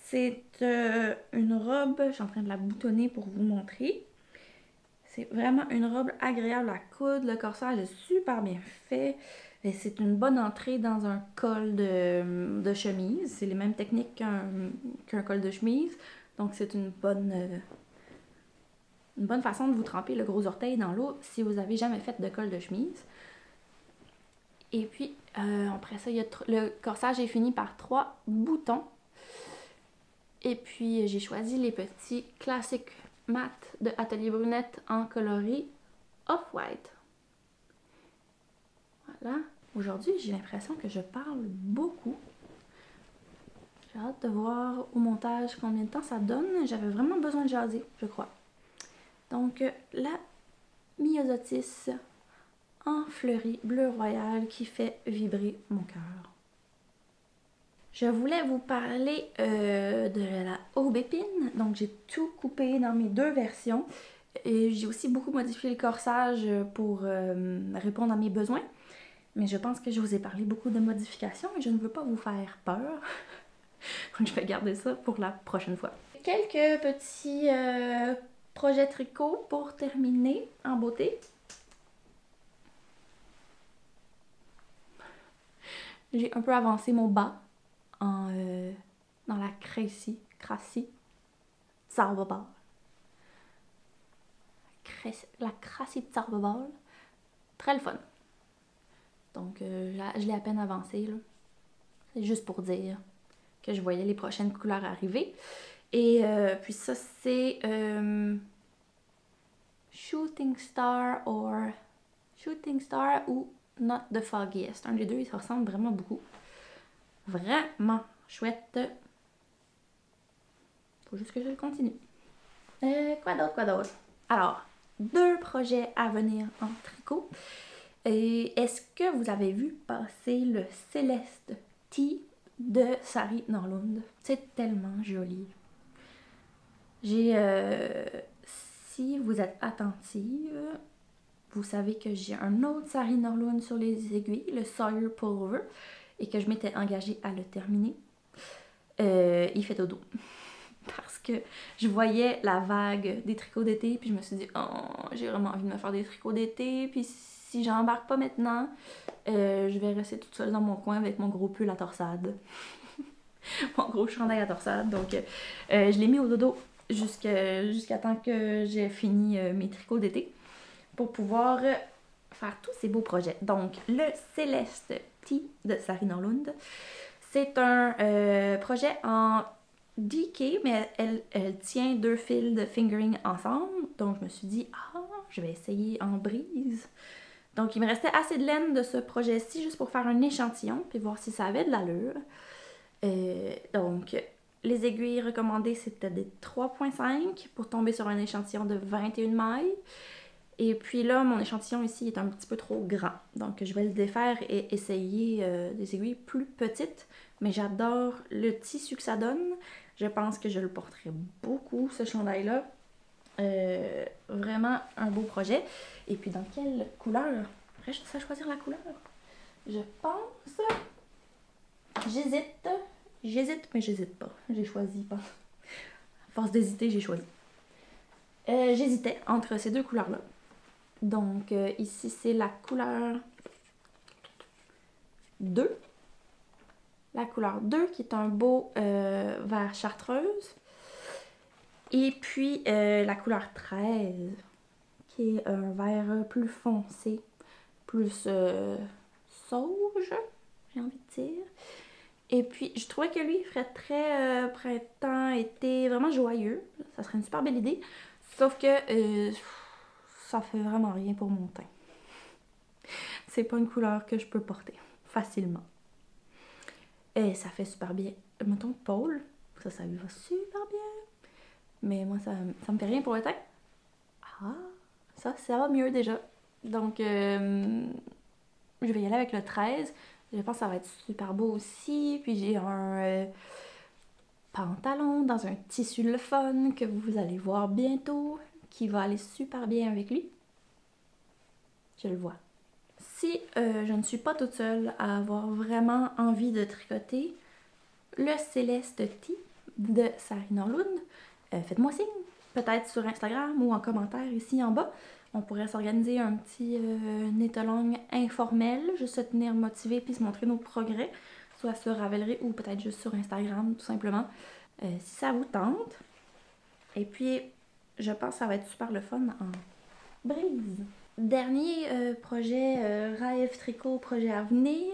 S1: C'est une robe, je suis en train de la boutonner pour vous montrer. C'est vraiment une robe agréable à coudre. Le corsage est super bien fait. C'est une bonne entrée dans un col de chemise. C'est les mêmes techniques qu'un col de chemise. Donc c'est une bonne façon de vous tremper le gros orteil dans l'eau si vous n'avez jamais fait de col de chemise. Et puis, après ça, le corsage est fini par 3 boutons. Et puis, j'ai choisi les petits classiques mat de Atelier Brunette en coloris Off-White. Voilà. Aujourd'hui, j'ai l'impression que je parle beaucoup. J'ai hâte de voir au montage combien de temps ça donne. J'avais vraiment besoin de jaser, je crois. Donc, la Myosotis en fleurie bleu royal qui fait vibrer mon cœur. Je voulais vous parler de la aubépine. Donc, j'ai tout coupé dans mes 2 versions. Et j'ai aussi beaucoup modifié le corsage pour répondre à mes besoins. Mais je pense que je vous ai parlé beaucoup de modifications et je ne veux pas vous faire peur. Donc, je vais garder ça pour la prochaine fois. Quelques petits projets tricot pour terminer en beauté. J'ai un peu avancé mon bas dans la crassie Zauberball. La crassie Zauberball. Très le fun. Donc, je l'ai à peine avancé, là. C'est juste pour dire que je voyais les prochaines couleurs arriver. Et puis ça, c'est Shooting Star ou Not the Foggiest. Un des deux, ils se ressemblent vraiment beaucoup. Vraiment chouette. Faut juste que je le continue. Quoi d'autre? Alors, 2 projets à venir en tricot. Et est-ce que vous avez vu passer le Céleste Tea de Sari Norlund. C'est tellement joli. Si vous êtes attentive, vous savez que j'ai un autre Sari Norlund sur les aiguilles, le Sawyer Pullover, et que je m'étais engagée à le terminer. Il fait dodo. Parce que je voyais la vague des tricots d'été, puis je me suis dit, oh, j'ai vraiment envie de me faire des tricots d'été, puis si j'embarque pas maintenant, je vais rester toute seule dans mon coin avec mon gros pull à torsade. Mon gros chandail à torsade. Donc, je l'ai mis au dodo jusqu'à temps que j'ai fini mes tricots d'été pour pouvoir faire tous ces beaux projets. Donc, le Céleste Tea de Sari Norlund, c'est un projet en DK, mais elle tient 2 fils de fingering ensemble. Donc, je me suis dit, je vais essayer en brise. Donc, il me restait assez de laine de ce projet-ci juste pour faire un échantillon puis voir si ça avait de l'allure. Donc, les aiguilles recommandées, c'était des 3,5 pour tomber sur un échantillon de 21 mailles. Et puis là, mon échantillon ici est un petit peu trop grand. Donc, je vais le défaire et essayer des aiguilles plus petites. Mais j'adore le tissu que ça donne. Je pense que je le porterai beaucoup, ce chandail-là. Vraiment un beau projet. Et puis, dans quelle couleur? Reste à choisir la couleur. Je pense... J'hésite, mais j'hésite pas. J'ai choisi pas. À force d'hésiter, j'ai choisi. J'hésitais entre ces 2 couleurs-là. Donc, ici, c'est la couleur 2. La couleur 2, qui est un beau vert chartreuse. Et puis, la couleur 13, qui est un vert plus foncé, plus sauge, j'ai envie de dire. Et puis, je trouvais que lui, il ferait très printemps, été, vraiment joyeux. Ça serait une super belle idée. Sauf que ça fait vraiment rien pour mon teint. C'est pas une couleur que je peux porter facilement. Et ça fait super bien. Mettons, Paul, ça lui va super bien. Mais moi, ça me fait rien pour le teint. Ça va mieux déjà. Donc, je vais y aller avec le 13. Je pense que ça va être super beau aussi. Puis j'ai un pantalon dans un tissu le fun que vous allez voir bientôt, qui va aller super bien avec lui. Je le vois. Si je ne suis pas toute seule à avoir vraiment envie de tricoter le Céleste Tea de Sari Norlund, faites-moi signe. Peut-être sur Instagram ou en commentaire ici en bas. On pourrait s'organiser un petit knit-along informel, juste se tenir motivé puis se montrer nos progrès, soit sur Ravelry ou peut-être juste sur Instagram tout simplement, si ça vous tente. Et puis, je pense que ça va être super le fun en brise. Dernier projet rêve tricot, projet à venir,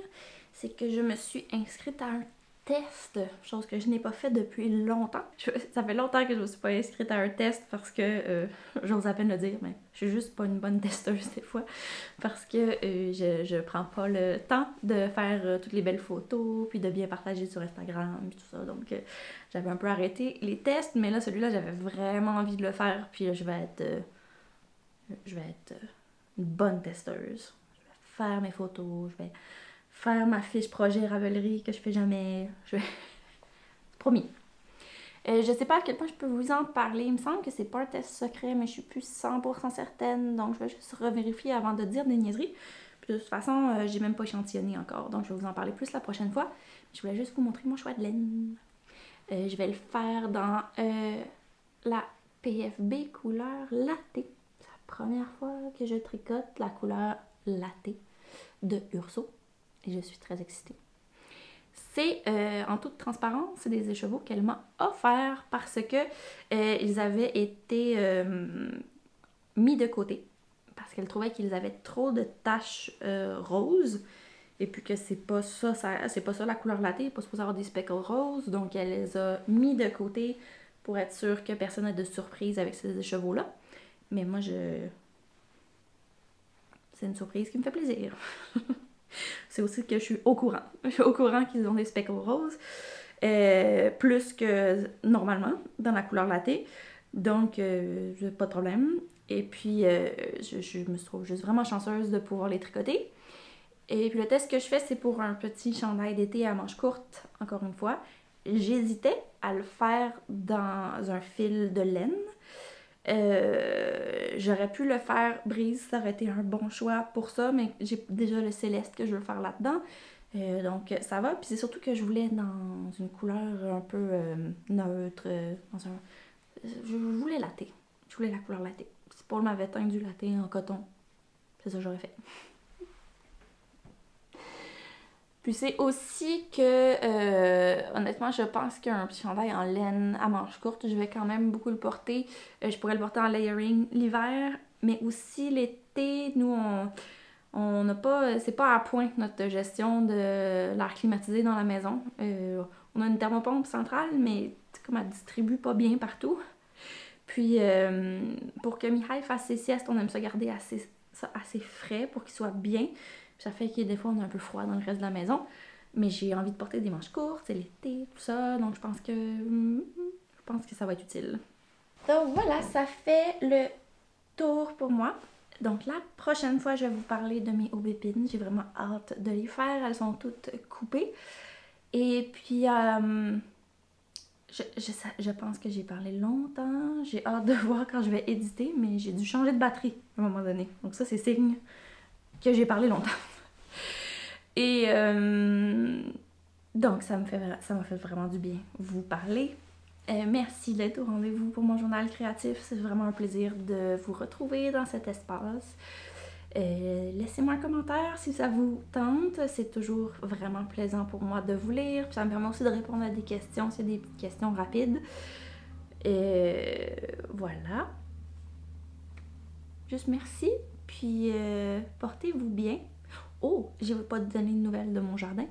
S1: c'est que je me suis inscrite à un test, chose que je n'ai pas fait depuis longtemps. Ça fait longtemps que je ne me suis pas inscrite à un test parce que, j'ose à peine le dire, mais je suis juste pas une bonne testeuse des fois, parce que je prends pas le temps de faire toutes les belles photos, puis de bien partager sur Instagram, et tout ça, donc j'avais un peu arrêté les tests, mais là, celui-là, j'avais vraiment envie de le faire, puis je vais être une bonne testeuse. Je vais faire mes photos, je vais faire ma fiche projet Ravelry que je fais jamais. Promis. Je sais pas à quel point je peux vous en parler. Il me semble que c'est pas un test secret, mais je suis plus 100% certaine. Donc je vais juste revérifier avant de dire des niaiseries. Puis de toute façon, j'ai même pas échantillonné encore. Donc je vais vous en parler plus la prochaine fois. Je voulais juste vous montrer mon choix de laine. Je vais le faire dans la PFB couleur latte. C'est la première fois que je tricote la couleur latte de Urso. Et je suis très excitée. C'est en toute transparence, c'est des écheveaux qu'elle m'a offert parce que ils avaient été mis de côté parce qu'elle trouvait qu'ils avaient trop de taches roses et puis que c'est pas ça la couleur latte, il n'est pas supposé avoir des speckles roses, donc elle les a mis de côté pour être sûre que personne n'a de surprise avec ces écheveaux-là. Mais moi, c'est une surprise qui me fait plaisir. C'est aussi que je suis au courant. Je suis au courant qu'ils ont des speckles roses, plus que normalement dans la couleur latte. Donc, j'ai pas de problème. Et puis, je me trouve juste vraiment chanceuse de pouvoir les tricoter. Et puis le test que je fais, c'est pour un petit chandail d'été à manches courtes, encore une fois. J'hésitais à le faire dans un fil de laine. J'aurais pu le faire brise, ça aurait été un bon choix pour ça, mais j'ai déjà le céleste que je veux faire là-dedans. Donc ça va, puis c'est surtout que je voulais dans une couleur un peu neutre, je voulais latte. Je voulais la couleur latte. Si Paul m'avait teint du latte en coton, c'est ça que j'aurais fait. Puis c'est aussi que, honnêtement, je pense qu'un petit chandail en laine à manches courtes, je vais quand même beaucoup le porter. Je pourrais le porter en layering l'hiver, mais aussi l'été, nous, on n'a pas, c'est pas à point notre gestion de l'air climatisé dans la maison. On a une thermopompe centrale, mais comme elle distribue pas bien partout. Puis pour que Mihai fasse ses siestes, on aime ça garder ça assez frais pour qu'il soit bien. Puis ça fait que des fois on a un peu froid dans le reste de la maison. Mais j'ai envie de porter des manches courtes, c'est l'été, tout ça. Donc je pense que ça va être utile. Donc voilà, ça fait le tour pour moi. Donc la prochaine fois, je vais vous parler de mes aubépines. J'ai vraiment hâte de les faire. Elles sont toutes coupées. Et puis, je pense que j'ai parlé longtemps. J'ai hâte de voir quand je vais éditer, mais j'ai dû changer de batterie à un moment donné. Donc ça, c'est signe que j'ai parlé longtemps. Et donc, ça m'a fait vraiment du bien vous parler. Merci d'être au rendez-vous pour mon journal créatif. C'est vraiment un plaisir de vous retrouver dans cet espace. Laissez-moi un commentaire si ça vous tente. C'est toujours vraiment plaisant pour moi de vous lire. Puis ça me permet aussi de répondre à des questions, s'il y a des petites questions rapides. Voilà. Juste merci. Puis portez-vous bien. Oh, je ne vais pas te donner de nouvelles de mon jardin.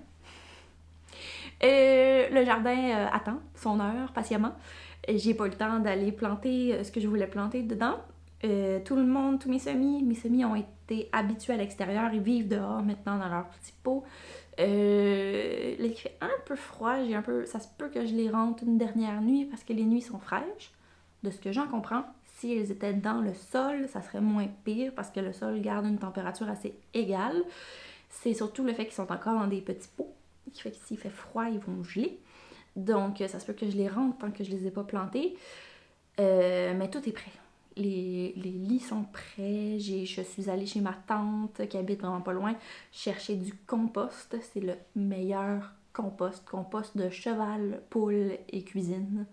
S1: Le jardin attend son heure patiemment. J'ai pas eu le temps d'aller planter ce que je voulais planter dedans. Tout le monde, tous mes semis ont été habitués à l'extérieur. Ils vivent dehors maintenant dans leur petit pot. Là, il fait un peu froid. Ça se peut que je les rentre une dernière nuit parce que les nuits sont fraîches. De ce que j'en comprends, si elles étaient dans le sol, ça serait moins pire parce que le sol garde une température assez égale. C'est surtout le fait qu'ils sont encore dans des petits pots qui fait que s'il fait froid, ils vont geler. Donc, ça se peut que je les rentre tant que je les ai pas plantés. Mais tout est prêt. Les lits sont prêts. Je suis allée chez ma tante qui habite vraiment pas loin chercher du compost. C'est le meilleur compost. Compost de cheval, poule et cuisine.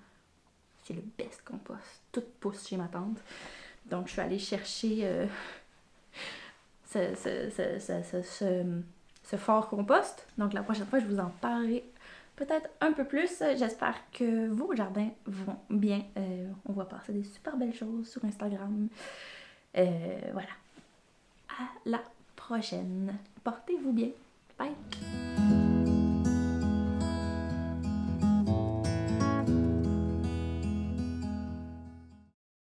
S1: C'est le best compost. Tout pousse chez ma tante. Donc, je suis allée chercher ce fort compost. Donc la prochaine fois, je vous en parlerai peut-être un peu plus. J'espère que vos jardins vont bien. On va passer des super belles choses sur Instagram. Voilà. À la prochaine. Portez-vous bien. Bye!